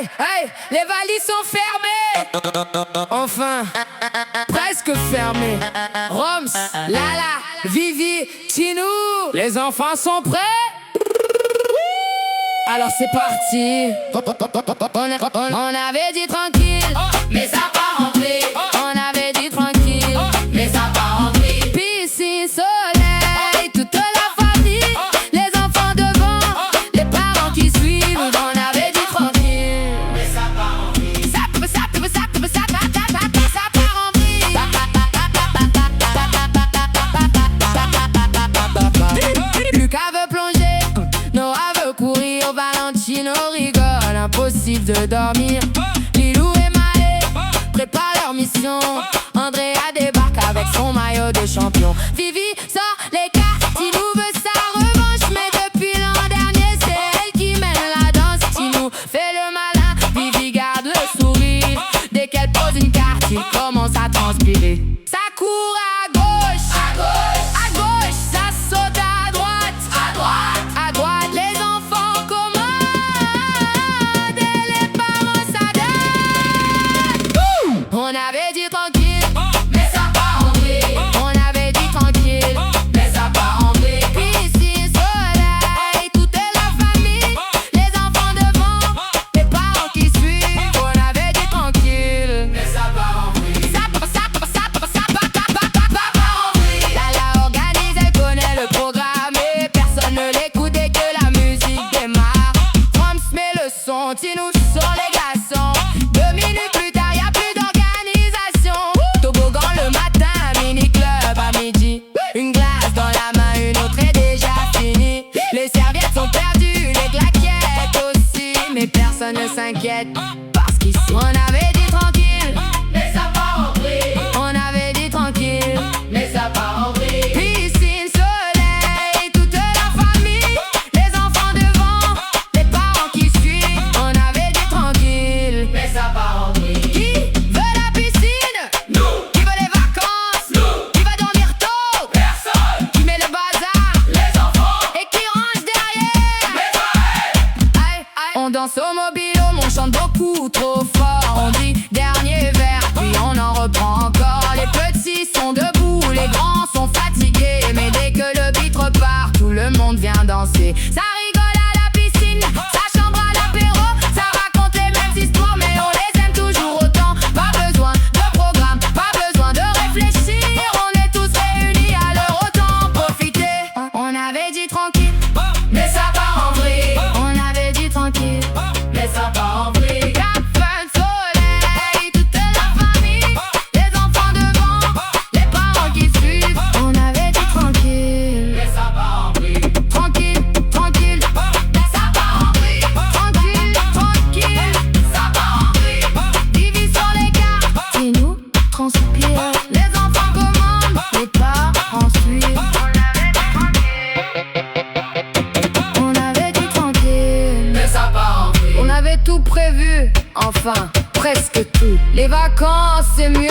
Hey, hey, les valises sont fermées. Enfin, presque fermées. Roms, Lala, Vivi, Tinou, les enfants sont prêts? Alors c'est parti. On avait dit tranquille, mais ça part en vrille. On avait dit tranquille, mais ça part en vrille. Piscine, soleil, toute la famille, les enfants devant, les parents qui suivent. On avait dit tranquille, mais ça part en vrille. Ça part en vrille. Lucas veut plonger, Noah veut courir, Valentino rigole, impossible de dormir. Lilou et Maë préparent leur mission. Andrea débarque avec son maillot de champion. Vivi sort les cartes, Tinou veut sa revanche, mais depuis l'an dernier c'est elle qui mène la danse. Tinou fait le malin, Vivi garde le sourire. Dès qu'elle pose une carte, il commence à transpirer. Ça court à gauche, à gauche, à gauche, ça saute à droite, à droite, à droite. Les enfants commandent et les parents s'adaptent. On avait dit tranquille, mais ça part en vrille. On avait dit tranquille, mais ça part en vrille. Piscine, soleil, toute la famille, les enfants devant, les parents qui suivent. On avait dit tranquille, mais ça part en vrille. Ça part en vrille. Lala organise, elle connaît le programme et personne ne l'écoute dès que la musique démarre. Roms met le son, Tinou sur les glaçons. 2 minutes plus tard, y'a plus d'organisation. Toboggan le matin, mini-club à midi. Une glace dans la main, une autre est déjà finie. Les serviettes sont perdues, les claquettes aussi. Mais personne ne s'inquiète, parce qu'ici on avait dit tranquille, mais ça part en vrille. On avait dit tranquille, mais ça part en vrille. Piscine, soleil, toute la famille, les enfants devant, les parents qui suivent. On avait dit tranquille, mais ça part en vrille. Qui veut la piscine? Nous. Qui veut les vacances? Nous. Qui va dormir tôt? Personne. Qui met le bazar? Les enfants. Et qui range derrière? Les oreilles. Aïe, aïe. On danse au mobile, on chante beaucoup trop fort. On dit dernier verre, puis on en reprend encore. Les petits sont debout, les grands sont fatigués. Mais dès que le beat repart, tout le monde vient danser. Ça rigole à la piscine, ça chambre à l'apéro. Ça raconte les mêmes histoires, mais on les aime toujours autant. Pas besoin de programme, pas besoin de réfléchir. On est tous réunis, alors autant profiter. On avait dit tranquille, mais ça part en vrille. On avait dit tranquille, mais ça part en vrille. Cap, fun, soleil, toute la famille, les enfants devant, les parents qui suivent. On avait dit tranquille, mais ça part en vrille. Tranquille, tranquille, ça part en vrille. Tranquille, tranquille, ça part en vrille. Vivi sur les cartes, Tinou transpire. Les enfants commandent, les parents suivent. On avait dit tranquille, mais ça part en vrille. On avait tout prévu, enfin, presque tout. Les vacances c'est mieux,